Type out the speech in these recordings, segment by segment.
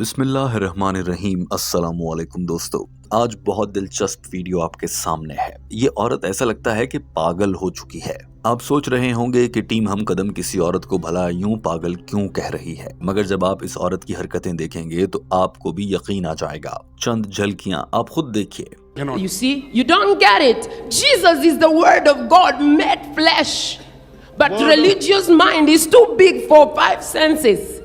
बिस्मिल्लाहिर्रहमानिर्रहीम। अस्सलामुअलैकुम दोस्तों, आज बहुत दिलचस्प वीडियो आपके सामने है। ये औरत ऐसा लगता है कि पागल हो चुकी है। आप सोच रहे होंगे कि टीम हम कदम किसी औरत को भला यूं पागल क्यों कह रही है, मगर जब आप इस औरत की हरकतें देखेंगे तो आपको भी यकीन आ जाएगा। चंद झलकियां आप खुद देखिए। You see, you don't get it. Jesus is the word of God made flesh. But religious mind is too big for five senses.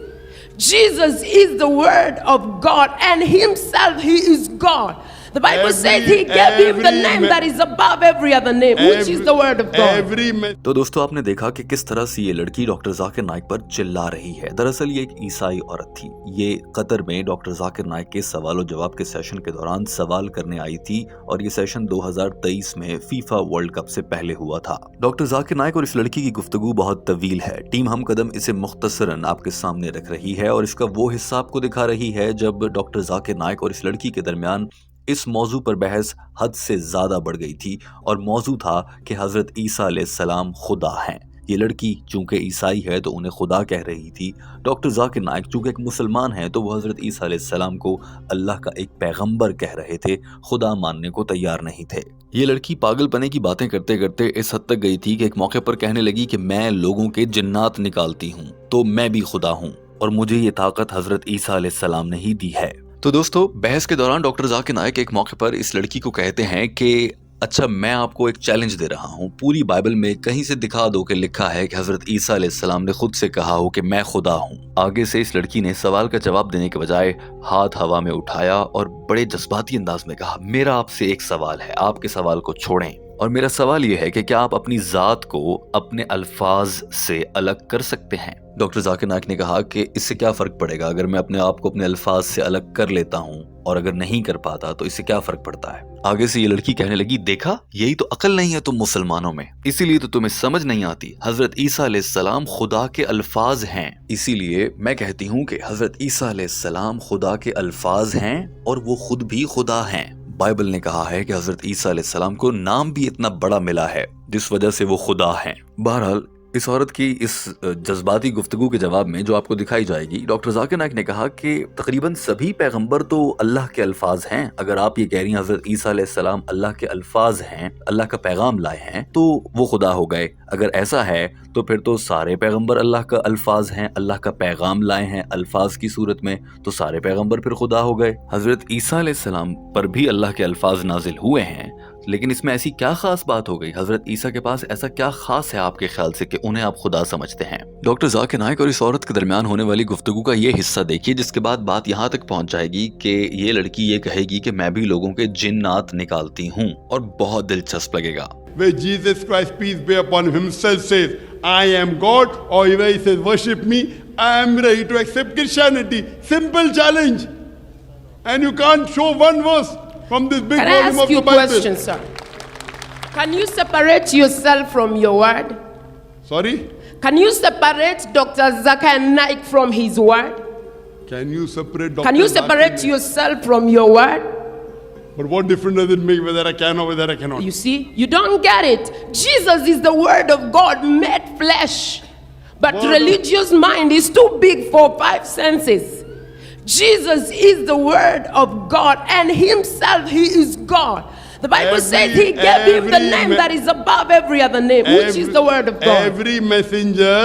Jesus is the word of God and himself he is God. The Bible says he gave him the name that is above every other name, which is the word of God. तो दोस्तों, आपने देखा कि किस तरह से ये लड़की डॉक्टर जाकिर नाइक पर चिल्ला रही है। दरअसल ये एक ईसाई औरत थी। ये कतर में डॉक्टर जाकिर नाइक के सवाल और जवाब के सेशन के दौरान सवाल करने आई थी और ये सेशन 2023 में फीफा वर्ल्ड कप से पहले हुआ था। डॉक्टर जाकिर नाइक और इस लड़की की गुफ्तगू बहुत तवील है। टीम हम कदम इसे मुख्तसरन आपके सामने रख रही है और इसका वो हिस्सा आपको दिखा रही है जब डॉक्टर जाकिर नाइक और इस लड़की के दरमियान इस मौजू पर बहस हद से ज्यादा बढ़ गई थी और मौजू था कि हजरत ईसा अलैहिस्सलाम खुदा हैं। ये लड़की चूंकि ईसाई है तो उन्हें खुदा कह रही थी। डॉक्टर जाकिर नाइक चूंकि एक मुसलमान है तो वो हजरत ईसा अलैहिस्सलाम को अल्लाह का एक पैगंबर कह रहे थे, खुदा मानने को तैयार नहीं थे। ये लड़की पागलपने की बातें करते करते इस हद तक गई थी कि एक मौके पर कहने लगी कि मैं लोगों के जिन्नात निकालती हूँ तो मैं भी खुदा हूँ और मुझे ये ताकत हजरत ईसा अलैहिस्सलाम ने ही दी है। तो दोस्तों, बहस के दौरान डॉक्टर जाकिर नाइक एक मौके पर इस लड़की को कहते हैं कि अच्छा, मैं आपको एक चैलेंज दे रहा हूँ, पूरी बाइबल में कहीं से दिखा दो कि लिखा है कि हजरत ईसा अलैहिस्सलाम ने खुद से कहा हो कि मैं खुदा हूँ। आगे से इस लड़की ने सवाल का जवाब देने के बजाय हाथ हवा में उठाया और बड़े जज्बाती अंदाज में कहा, मेरा आपसे एक सवाल है, आपके सवाल को छोड़ें और मेरा सवाल यह है कि क्या आप अपनी जात को अपने अल्फाज से अलग कर सकते हैं। डॉक्टर जाकिर नाइक ने कहा कि इससे क्या फर्क पड़ेगा अगर मैं अपने आप को अपने अल्फाज से अलग कर लेता हूँ और अगर नहीं कर पाता तो इससे क्या फर्क पड़ता है। आगे से ये लड़की कहने लगी, देखा, यही तो अकल नहीं है तुम मुसलमानों में, इसीलिए तो तुम्हें समझ नहीं आती। हजरत ईसा अलैहिस्सलाम खुदा के अल्फाज हैं, इसीलिए मैं कहती हूँ कि हजरत ईसा अलैहिस्सलाम खुदा के अल्फाज हैं और वो खुद भी खुदा हैं। बाइबल ने कहा है कि हजरत ईसा अलैहिस्सलाम को नाम भी इतना बड़ा मिला है जिस वजह से वो खुदा हैं। बहरहाल, इस औरत की इस जज्बाती गुफ्तगू के जवाब में जो आपको दिखाई जाएगी, डॉक्टर जाकिर नाइक ने कहा कि तकरीबन सभी पैगंबर तो अल्लाह के अल्फाज हैं। अगर आप ये कह रही हैं हजरत ईसा अलैहिस्सलाम अल्लाह के अल्फाज हैं, अल्लाह का पैगाम लाए हैं, तो वो खुदा हो गए। अगर ऐसा है तो फिर तो सारे पैगंबर अल्लाह का अल्फाज हैं, अल्लाह का पैगाम लाए हैं अल्फाज की सूरत में, तो सारे पैगंबर फिर खुदा हो गए। हजरत ईसा अलैहिस्सलाम पर भी अल्लाह के अल्फाज नाजिल हुए हैं, लेकिन इसमें ऐसी क्या खास बात हो गई? हजरत ईसा के पास ऐसा क्या खास है आपके ख्याल से कि उन्हें आप खुदा समझते हैं? डॉक्टर जाकिर नाइक और इस औरत के दरमियान होने वाली गुफ्तगू का ये हिस्सा देखिए, जिसके बाद बात यहाँ तक पहुंच जाएगी कि ये लड़की ये कहेगी कि मैं भी लोगों के जिन्नात निकालती हूँ और बहुत दिलचस्प लगेगा। Where Jesus Christ, peace be upon him, himself says, I am God, or where he says, worship me, I am ready to accept Christianity. Simple challenge. And you can't show one verse from this big volume of the Bible. Can I ask you a question, sir? Can you separate yourself from your word? Sorry? Can you separate Dr. Zakier Naik from his word? Can you separate Dr. Can you separate yourself from your word? But what difference does it make whether I can or whether I cannot? You see, you don't get it. Jesus is the word of God made flesh. But religious mind is too big for five senses. Jesus is the word of God and himself he is God. The Bible says he gave him the name that is above every other name, which is the word of God. Every messenger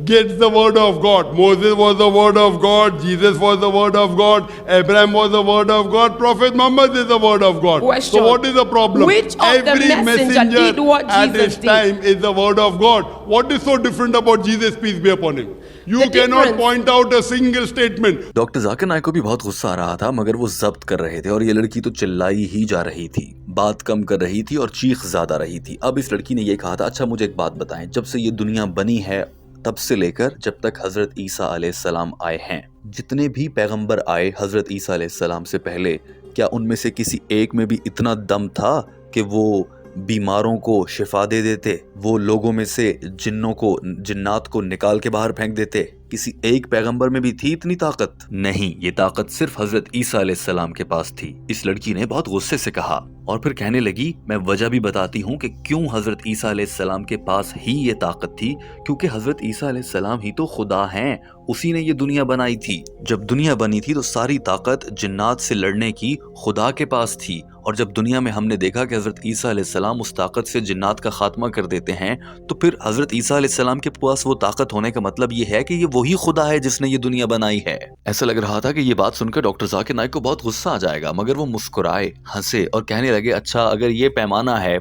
gets the word of God. Moses was the word of God, Jesus was the word of God, Abraham was the word of God, Prophet Muhammad is the word of God. Question. So what is the problem? Which of the messenger did what at Jesus his did? time is the word of God. What is so different about Jesus, peace be upon him? You The cannot difference. point out a single statement. Doctor Zakir Naik को भी बहुत गुस्सा आ रहा था, मगर वो जब्त कर रहे थे और ये लड़की तो चिल्लाई ही जा रही थी, बात कम कर रही थी और चीख ज्यादा रही थी। अब इस लड़की ने ये कहा था, अच्छा मुझे एक बात बताएं, जब से ये दुनिया बनी है तब से लेकर जब तक हजरत ईसा अलैहिस्सलाम आए हैं, जितने भी पैगंबर आए हजरत ईसा अलैहिस्सलाम से पहले, क्या उनमें से किसी एक में भी इतना दम था कि वो बीमारों को शिफा दे देते, वो लोगों में से जिन्नात को निकाल के बाहर फेंक देते? किसी एक पैगंबर में भी थी इतनी ताकत? नहीं, ये ताकत सिर्फ हजरत ईसा अलैहिस्सलाम के पास थी। इस लड़की ने बहुत गुस्से से कहा और फिर कहने लगी, मैं वजह भी बताती हूँ कि क्यों हजरत ईसा अलैहिस्सलाम के पास ही ये ताकत थी, क्योंकि हजरत ईसा अलैहिस्सलाम ही तो खुदा हैं, उसी ने ये दुनिया बनाई थी। जब दुनिया बनी थी तो सारी ताकत जिन्नात से लड़ने की खुदा के पास थी, और जब दुनिया में हमने देखा कि हजरत ईसा अलैहिस्सलाम उस ताकत से जिन्नात का खात्मा कर देते हैं, तो फिर हजरत ईसा अलैहिस्सलाम के पास वो ताकत होने का मतलब ये है कि ये वही खुदा है जिसने ये दुनिया बनाई है। ऐसा लग रहा था कि ये बात सुनकर डॉक्टर जाकिर नाइक को बहुत गुस्सा आ जाएगा, मगर वो मुस्कुराए, हंसे और कहने लगे, अच्छा अगर ये पैमाना है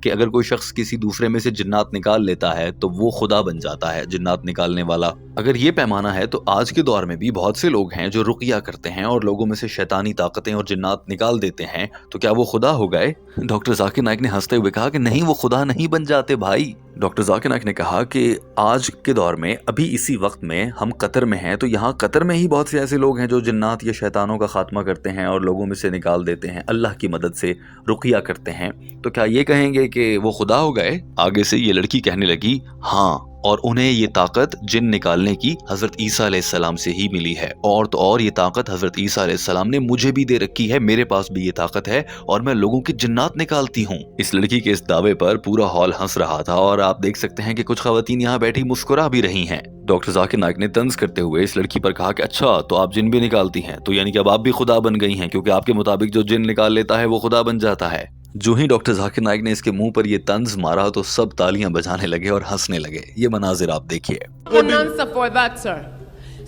कि अगर कोई शख्स किसी दूसरे में से जिन्नात निकाल लेता है तो वो खुदा बन जाता है, जिन्नात निकालने वाला, अगर ये पैमाना है तो आज के दौर में भी बहुत से लोग हैं जो रुकिया करते हैं और लोगों में से शैतानी ताकतें और जिन्नात निकाल देते हैं, तो क्या वो खुदा हो गए? डॉक्टर जाकिर नाइक ने हंसते हुए कहा कि नहीं, वो खुदा नहीं बन जाते भाई। डॉक्टर जाकिर नाइक ने कहा कि आज के दौर में, अभी इसी वक्त में हम कतर में हैं, तो यहाँ कतर में ही बहुत से ऐसे लोग हैं जो जिन्नात या शैतानों का खात्मा करते हैं और लोगों में से निकाल देते हैं, अल्लाह की मदद से रुकिया करते हैं, तो क्या ये कहेंगे कि वो खुदा हो गए? आगे से ये लड़की कहने लगी, हाँ, और उन्हें ये ताकत जिन निकालने की हजरत ईसा अलैहिस्सलाम से ही मिली है, और तो और ये ताकत हजरत ईसा अलैहिस्सलाम ने मुझे भी दे रखी है, मेरे पास भी ये ताकत है और मैं लोगों की जिन्नात निकालती हूँ। इस लड़की के इस दावे पर पूरा हॉल हंस रहा था और आप देख सकते हैं कि कुछ खवातीन यहाँ बैठी मुस्कुरा भी रही हैं। डॉक्टर जाकिर नाइक ने तंज करते हुए इस लड़की पर कहा कि अच्छा, तो आप जिन भी निकालती हैं, तो यानी कि अब आप भी खुदा बन गई हैं, क्योंकि आपके मुताबिक जो जिन निकाल लेता है वो खुदा बन जाता है। जो ही डॉक्टर जाकिर नाइक ने इसके मुंह पर ये तंज मारा तो सब तालियां बजाने लगे और हंसने लगे। ये मनाजिर आप देखिए। An answer for that, sir.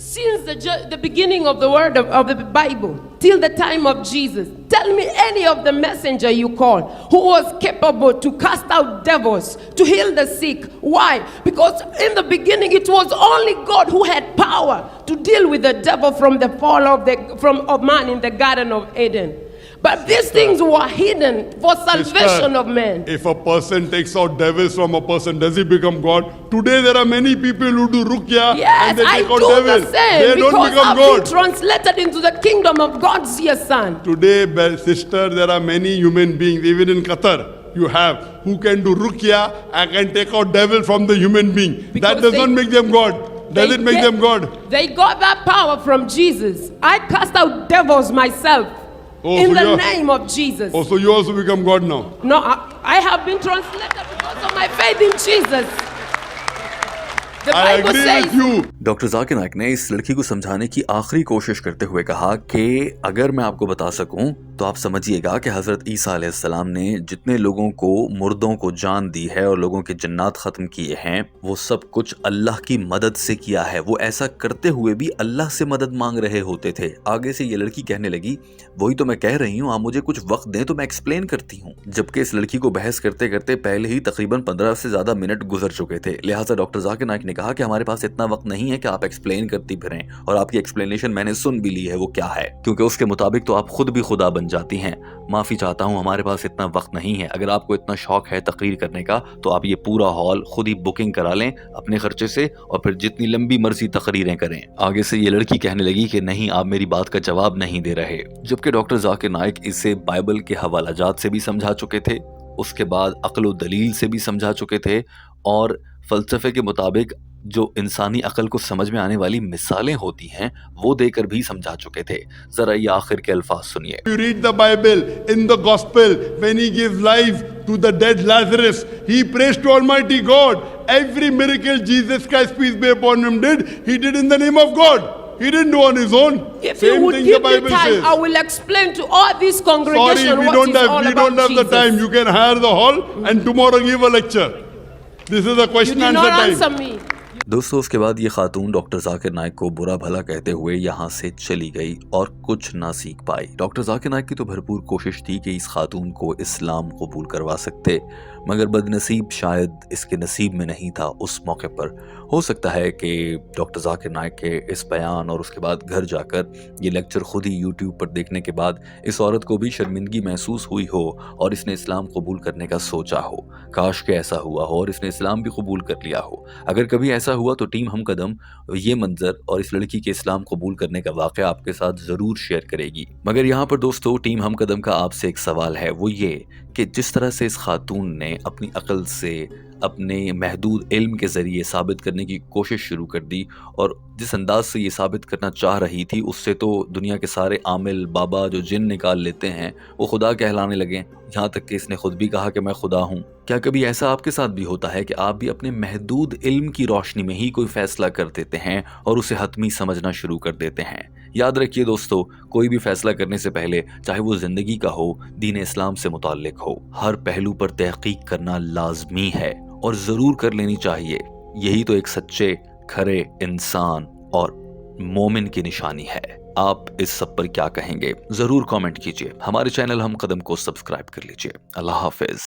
Since the beginning of the word of the Bible till the time of Jesus, tell me any of the messenger you call who was capable to cast out devils, to heal the sick. Why? Because in the beginning it was only God who had power to deal with the devil from the fall of man in the Garden of Eden. But these things were hidden for salvation of men. If a person takes out devils from a person, does he become God? Today there are many people who do ruqya Yes, and they I take out do devils. the same They don't because become I've God. been translated into the kingdom of God's dear Son. Today, sister, there are many human beings, even in Qatar, you have, who can do ruqya and can take out devil from the human being. Because That does not make them God. Does it make them God? They got that power from Jesus. I cast out devils myself. Oh, in so the you're- name of Jesus. Oh, so you also become God now. No, I have been translated because of my faith in Jesus. The I Bible agree says, with you. Doctor Zakir Naik ने इस लड़की को समझाने की आखिरी कोशिश करते हुए कहा कि अगर मैं आपको बता सकूं तो आप समझिएगा कि हजरत ईसा अलैहिस्सलाम ने जितने लोगों को, मुर्दों को जान दी है और लोगों के जन्नात खत्म किए हैं, वो सब कुछ अल्लाह की मदद से किया है। वो ऐसा करते हुए भी अल्लाह से मदद मांग रहे होते थे। आगे से ये लड़की कहने लगी, वही तो मैं कह रही हूँ, आप मुझे कुछ वक्त दें तो मैं एक्सप्लेन करती हूँ। जबकि इस लड़की को बहस करते करते पहले ही तकरीबन 15 से ज्यादा मिनट गुजर चुके थे। लिहाजा डॉक्टर जाकिर नाइक ने कहा कि हमारे पास इतना वक्त नहीं है कि आप एक्सप्लेन करती फिरें, और आपकी एक्सप्लेनेशन मैंने सुन भी ली है, वो क्या है, क्योंकि उसके मुताबिक तो आप खुद भी खुदा बन जाती हैं। माफी चाहता हूँ, हमारे पास इतना वक्त नहीं है। अगर आपको इतना शौक है तकरीर करने का तो आप ये पूरा हॉल खुद ही बुकिंग करा लें अपने खर्चे से, और फिर जितनी लंबी मर्जी तकरीरें करें। आगे से ये लड़की कहने लगी कि नहीं, आप मेरी बात का जवाब नहीं दे रहे। जबकि डॉक्टर जाकिर नाइक इसे बाइबल के हवालाजात से भी समझा चुके थे, उसके बाद अक्ल व दलील से भी समझा चुके थे, और फलसफे के मुताबिक जो इंसानी अकल को समझ में आने वाली मिसालें होती हैं वो देकर भी समझा चुके थे। जरा ये आखिर के अल्फाज सुनिए। You read the Bible, in the gospel, when he gives life to the dead Lazarus, he prays to Almighty God. Every miracle Jesus Christ, peace be upon him, he did in the name of God. He didn't do on his own. if Same you would thing give the me Bible time, says. I will explain to all this congregation Sorry, we what don't is all have about the Jesus. time. You can hire the hall and tomorrow give a lecture. This is a You question did answer not time. answer me. दोस्तों, उसके बाद ये खातून doctor Zakir Naik को बुरा भला कहते हुए यहाँ से चली गई और कुछ ना सीख पाई। डॉक्टर जाकिर नाइक की तो भरपूर कोशिश थी कि इस खातून को इस्लाम कबूल करवा सकते, मगर बदनसीब शायद इसके नसीब में नहीं था उस मौके पर। हो सकता है कि डॉक्टर जाकिर नाइक के इस बयान और उसके बाद घर जाकर ये लेक्चर खुद ही यूट्यूब पर देखने के बाद इस औरत को भी शर्मिंदगी महसूस हुई हो और इसने इस्लाम कबूल करने का सोचा हो। काश के ऐसा हुआ हो और इसने इस्लाम भी कबूल कर लिया हो। अगर कभी ऐसा हुआ तो टीम हम कदम ये मंजर और इस लड़की के इस्लाम कबूल करने का वाक़या आपके साथ ज़रूर शेयर करेगी। मगर यहाँ पर दोस्तों टीम हम कदम का आपसे एक सवाल है, वो ये کہ جس طرح سے اس خاتون نے اپنی عقل سے اپنے محدود علم کے ذریعے ثابت کرنے کی کوشش شروع کر دی، اور جس انداز سے یہ ثابت کرنا چاہ رہی تھی اس سے تو دنیا کے سارے عامل بابا جو جن نکال لیتے ہیں وہ خدا کہلانے لگے، یہاں تک کہ اس نے خود بھی کہا کہ میں خدا ہوں۔ کیا کبھی ایسا آپ کے ساتھ بھی ہوتا ہے کہ آپ بھی اپنے محدود علم کی روشنی میں ہی کوئی فیصلہ کر دیتے ہیں اور اسے حتمی سمجھنا شروع کر دیتے ہیں؟ یاد رکھیے دوستو، کوئی بھی فیصلہ کرنے سے پہلے چاہے وہ زندگی کا ہو، دین اسلام سے متعلق ہو، ہر پہلو پر تحقیق کرنا لازمی ہے اور ضرور کر لینی چاہیے۔ یہی تو ایک سچے کھرے انسان اور مومن کی نشانی ہے۔ آپ اس سب پر کیا کہیں گے؟ ضرور کامنٹ کیجئے۔ ہمارے چینل ہم قدم کو سبسکرائب کر لیجئے۔ اللہ حافظ۔